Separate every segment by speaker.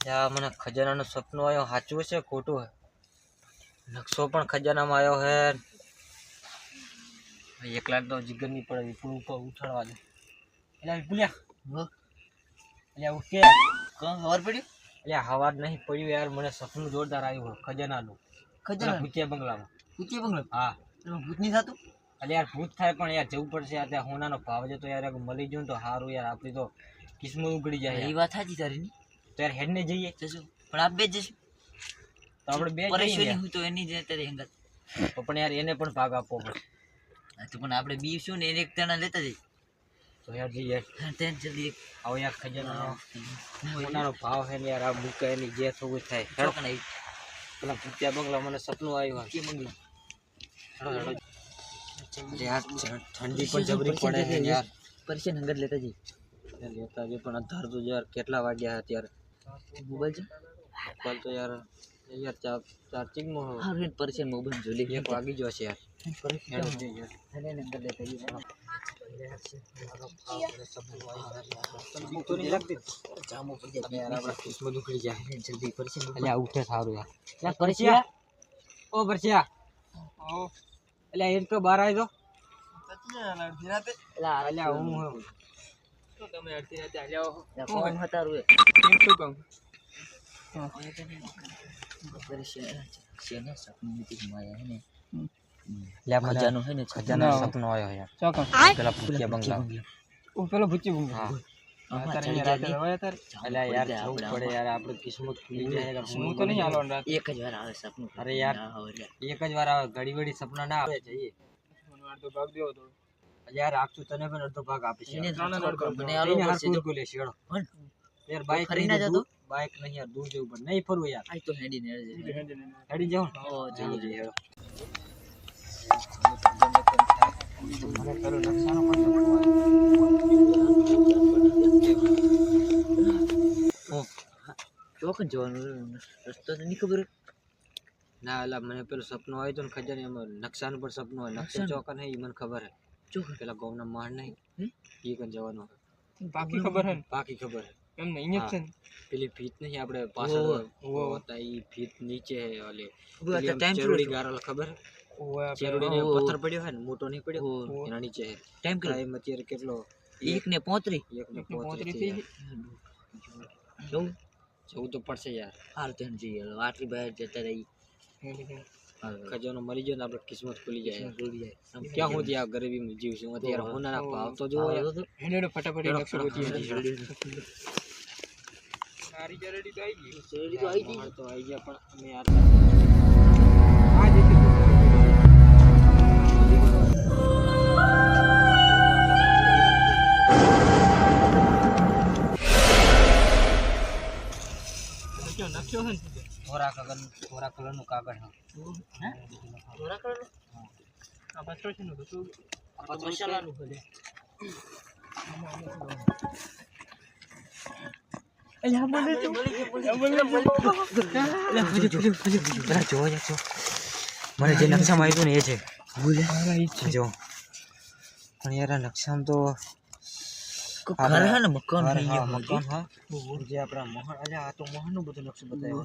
Speaker 1: યા મને ખજાનાનું સપનું આવ્યો, સાચું છે ખોટું હે? નકશો પણ ખજાનામાં આવ્યો હે. એકલા તો જીગર નહીં પડે, વિપુલ ઉપર ઉઠાડવા દે. એટલે વિપુલ્યા એટલે ઉઠે ખબર પડી? એટલે હવાર નહીં પડ્યું યાર, મને સપનું જોરદાર આવ્યું હોય ખજાનાનું. ખજાના ભૂતિયા બંગલામાં. ભૂતિયા બંગલા? હા. એમાં ભૂત નહીં થતું? એટલે યાર ભૂત થાય પણ યાર જવું પડશે. યાર હોનાનો ભાવ છે તો યાર મળી ગયું તો સારું યાર, આપણી તો કિસ્મત ઉગડી જાય. એ વાત સાચી તારી ની. તો યાર હેડ ને જઈએ જશું, પણ આપ બે જશું તો આપણે બે પરેશાની હું તો એની જ તારી હંગત. તો પણ યાર એને પણ ભાગ આપવો પડે. તો પણ આપણે બી શું ને એને એક જણા લેતા જઈએ તો યાર જઈએ. તેન જલ્દી આવો યાર, ખજાનાનો ભાવ છે ને યાર, આ બુક એની જે થવું થાય. પેલા ભૂતિયા બંગલા મને સપનું આવ્યું કે બંગલા. યાર ઠંડી પણ જબરી પડે છે યાર, પરેશાન હંગત લેતા જઈએ. લેતા જઈએ પણ અધાર તો યાર કેટલા વાગ્યા અત્યારે? મોબાઈલ છે મોબાઈલ તો યાર ચાર્જિંગમાં હા પરેશાન મોબાઈલ જોઈ લે. 1 વાગી ગયો છે યાર. ઉઠે સારું યાર. પરસ્યા ઓ પરસ્યા એટલે એ તો બહાર આવી દો. તમે અડધી રાતે કિસ્મત ખુલી જાય. એક જ વાર આવે સપનું. અરે યાર એક જ વાર આવે, ઘડી ઘડી સપના ના આવે. જઈએ અડધો ભાગ દેવો તો યાર આપશું તને પણ અડધો ભાગ આપીશ. યાર બાઈક ફરી ના જતો, બાઈક નહીં યાર, દૂર જવું પડે. નહીં ફરવું યાર, આ તો હેડી જાવ. ચોકન જવાનું રસ્તો તો નહીં ખબર ના. એટલે મને પેલું સપનું આવ્યું હતું ને ખજાને, એમાં નકશાનું પણ સપનું હોય. નકશા ચોકન હે એ મને ખબર હે. ચોક પેલા ગૌના માળ નહીં એ કન જવાનું. બાકી ખબર હે? બાકી ખબર હે એમ નહીં. ઇન્જેક્શન પેલી ફીટ નહીં આપણે પાછળ હોતા એ ફીટ નીચે હે. ઓલે ચેરુડી ગારલ ખબર હે? ચેરુડીને પથ્થર પડ્યો હે ને, મોટો નહીં પડ્યો, એના નીચે હે. ટાઈમ અત્યારે કેટલો? 1:35 જવું તો પડશે યાર. હાલ તેમ જઈએ આટલી બહાર જતા રહી. ખજાનો મળી જાય ને આપણે કિસ્મત ખુલી જાય. ક્યાં હું ત્યાં ગરીબી જીવ છું અત્યારે. હોનાના ભાવ તો જો ફટાફટ તો આવી ગયા પણ અમે યાર નકશો હે થોરા કલરનું કાગળ. હા થોરા કલર આ પત્રો છે ને બધું મસાલાનું ભલે. મને જે નકશામાં આવ્યું ને એ છે જો. પણ યાર આ નકશામાં તો મકાન હા જે આપણા મોહન. અલ્યા આ તો મોહનનું બધું નકશો બતાવ્યો.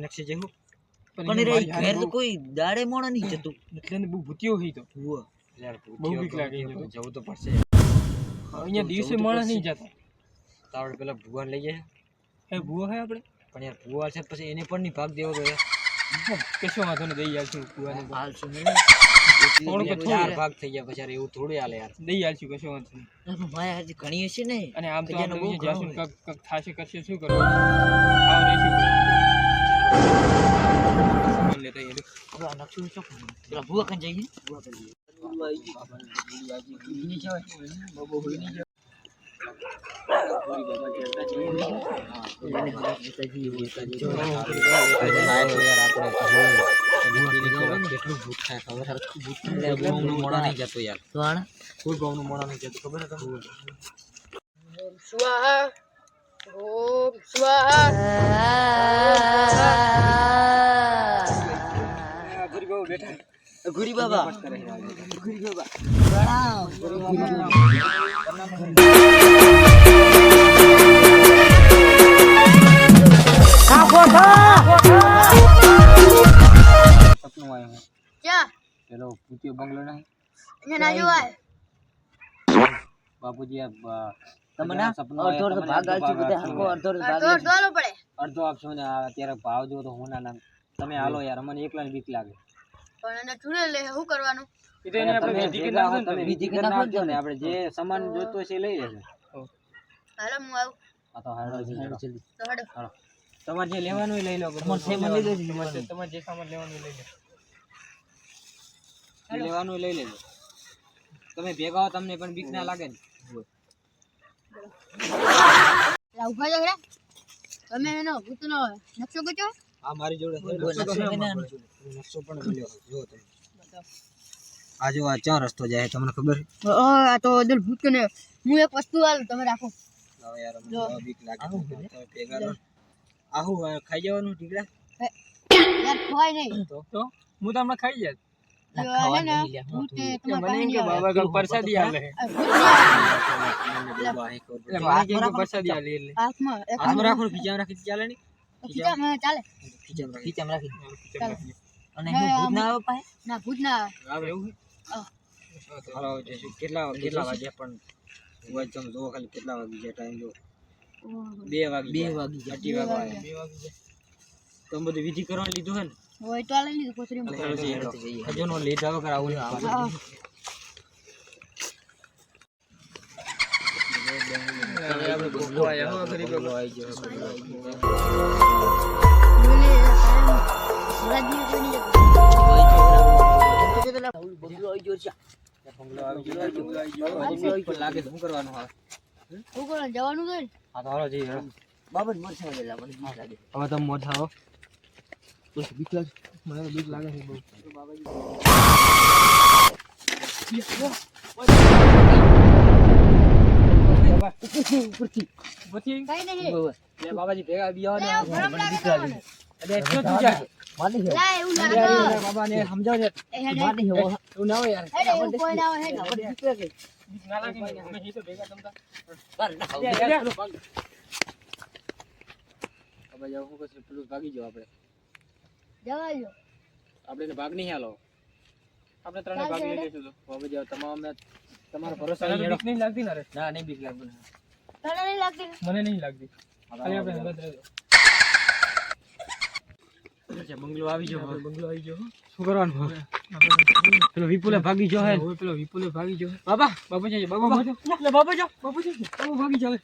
Speaker 1: નકશી જેવું પણ કોઈ દાડે મોણા નહીં જતું એટલે બહુ ભૂતિયો હોય તો બહુ બીક લાગે. જવું તો પડશે અહીંયા. દિવસે મોણા નહીં જતા તો આપણે પેલા ભુવાન લઈ જાય. હે ભુવા હે આપણે પણ યાર ભુવા છે પછી એને પણ નહીં ભાગ દેવો તો યાર. કશો વાંધો નહીં, દઈ આલશું ભુવાને. હાલશું થોડું 4 ભાગ થઈ ગયા પછી એવું થોડું હાલે યાર. દઈ આલશું કશો વાંધો નહીં. માયા હજી ઘણી હશે ને. અને આમ તો જાશું કક થાશે કરશે શું કરવું? આવ રહેશું મન લેતા એ હવે નકશું શું પેલા ભુવા કન જઈએ. ભુવા કન જઈએ. ભુવા આવી ની જવાય બબો હોય ની જવાય. પૂરી બાબા ચડતા જઈએ. હા એને હવા લેતા જઈએ. યાર આપણે કેટલું ભૂત થાય ખબર? ભૂત મોડા નહીં જતો યાર. કોઈ ગામનું મોડા નહીં જતું ખબર હે તમને? સ્વાહા ઓમ સ્વાહા. ગરીબ બેઠા
Speaker 2: ગુરી બાબા ગુરી બાબા
Speaker 1: સપનું આવ્યું
Speaker 3: ક્યાં
Speaker 1: પેલો પૂતિયો બંગલો નહીં
Speaker 3: અહીંયા ના જોવાય
Speaker 1: બાપુજી
Speaker 2: તમને અડધો ભાગ આલશું બધા હરકો અડધો ભાગ
Speaker 3: દોડો પડે
Speaker 1: અડધો આપશો ને અત્યારે ભાવ જો તો હું ના તમે હાલો યાર અમને એકલાને બીક લાગે
Speaker 3: પણ એને ચૂડે લે શું કરવાનું
Speaker 1: તમે વિધિ કરી નાખજો ને આપણે જે સામાન જોતો છે એ લઈ લેજો
Speaker 3: હાલો હું આવું
Speaker 1: આ તો હાલો જલ્દી
Speaker 3: તો હડો
Speaker 1: હાલો તમારે જે લેવાનું એ લઈ લો
Speaker 2: તમારે સામાન લઈ લેજો
Speaker 1: તમારે જે સામાન લેવાનું એ લઈ લો લેવાનું એ લઈ લેજો તમે ભેગા હો તમને પણ બીક ના લાગે ને
Speaker 3: ઉભા જગડા તમે એનો ભૂતનો નકશો ગોચો
Speaker 1: આ મારી જોડે નકશો પણ મળ્યો જો તમે આ જો આ ચાર રસ્તો જાય તમને ખબર
Speaker 3: આ તો દિલ ભૂત ને હું એક વસ્તુ આલ તમે રાખો
Speaker 1: હવે યાર મને બીક લાગે તમે ભેગા રહો આહુ ખાઈ જવાનું ઠીકડા
Speaker 3: યાર ખવાય નહીં
Speaker 1: તો હું તમને ખાઈ જાય
Speaker 3: પ્રસાદી આલે
Speaker 1: હાથમાં રાખો ખીચામાં રાખી ચાલે નહીં
Speaker 3: ચાલે
Speaker 2: ખીચામાં રાખી અને હું ભૂત ના આવે પાહે
Speaker 3: ના ભૂત ના
Speaker 1: આવે એવું હાલો કેટલા વાગ્યા પણ વાંચમ જો ખાલી કેટલા વાગી જાય ટાઈમ જો 2 વાગી 2 વાગી 2 વાગ્યા તમે બધું વિધિ કરવાનું લીધું હે ને
Speaker 3: હોય તો આલે લીધું કોથરી
Speaker 1: હજોનો લેટ આવે કર આવું આપણે બંગલો આયા હો ગરીબ બંગલો આવી ગયો
Speaker 2: બંગલો આવી ગયો છે
Speaker 1: બંગલો આવી ગયો લાગે શું કરવાનું હવે
Speaker 3: હું કોણ જવાનું છે
Speaker 1: હા તો હાલો જઈ
Speaker 2: બાબા મર થવા દેલા મને બીક લાગે
Speaker 1: હવે તમે મોઢ થાઓ બીક લાગે મને બીક લાગે છે બહુ
Speaker 3: કઈ નહીં
Speaker 1: લે બાબાજી ભેગા બિયાઓ ને
Speaker 3: મને બીક લાગે
Speaker 1: અરે શું તું જા
Speaker 2: માની હે
Speaker 3: લા એવું લાગે
Speaker 1: બાબાને સમજાવજે
Speaker 2: માની હે
Speaker 1: એવું ના હોય યાર
Speaker 3: હેડે એવું કોઈ ના હોય હેડે
Speaker 2: બીક લાગે
Speaker 1: બીક ના લાગે અમે હી તો ભેગા તમતા
Speaker 2: પર ના
Speaker 1: હવે જાવ હું કશું પેલું ભાગી જાવ આપણે
Speaker 3: જવા દો
Speaker 1: આપણે એને ભાગ નહીં હાલો આપણે ત્રણે ભાગ લઈ લઈશું તો હવે જાવ તમામ તમારો ભરોસો બીક નહીં લાગતી ને રે ના નહીં બીક લાગતું
Speaker 3: તને નહીં લાગતી
Speaker 1: મને નહીં લાગતી ખાલી આપણે હિંમત રહેજો બંગલો આવી ગયો બંગલો આવી ગયો શું કરવાનું પેલો વિપુલે ભાગી ગયો હે પેલો વિપુલે ભાગી ગયો બાબા બાબા ભાગી જાવ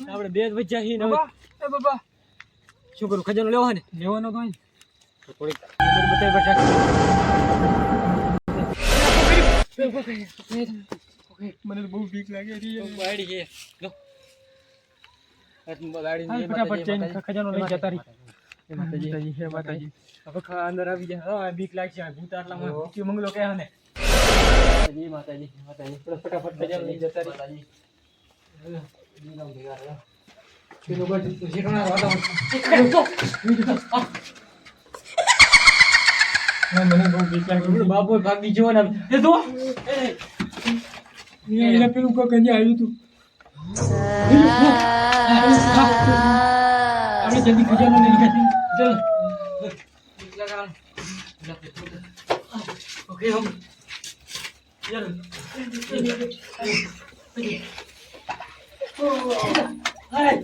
Speaker 1: આપણે બે જ વચ્ચે હી ને બાબા શું કરું ખજાનો લેવો હે ને લેવાનો તો થોડીક બતાવી બટા મને બહુ બીક લાગે છે બાડી છે લો બાડી ને ફટાફટ જઈને ખજાનો લઈ જતા રહી માતાજી હે માતાજી હવે અંદર આવી જાય હા બીક લાગશે ભૂત આટલામાં ભૂતિયો મંગલો કે હને માતાજી ફટાફટ ખજાનો લઈ જતા રહી ચલો બાજી તો શેકણા વાળા મને બહુ બીક લાગે બાપો ભાગી જો ને એ તો એ પેલું કો કંજે આવ્યું તું આપણે જલ્દી ખજાનો લઈ નીકળી ચલો બીક લાગા ઓકે હમ ચલો હાય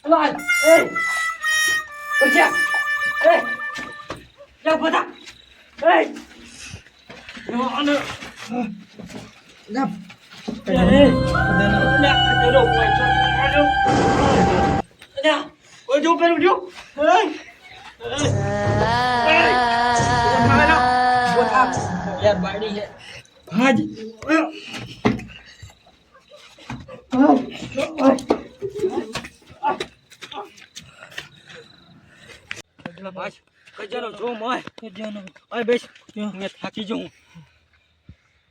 Speaker 1: લાલ એ ઓછા એ જા બતા એ નો અન ના એ ના કરો ઓય છો ના ઓય જો પેલું જો यार बाड़ी है भाज भाज खजानो जो माय खजानो अरे बेस मैं થાકી જાઉં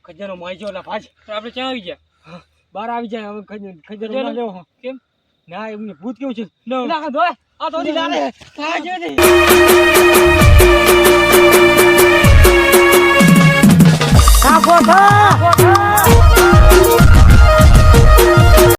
Speaker 1: ખજાનો માય જો લા ભાજ આપણે ક્યાં આવી ગયા બહાર આવી જાય હવે ખજાનો ના લેવો કેમ ના એમને ભૂત કેવું છે ના દોય આ તો ની લાલે ભાજ ને
Speaker 3: હા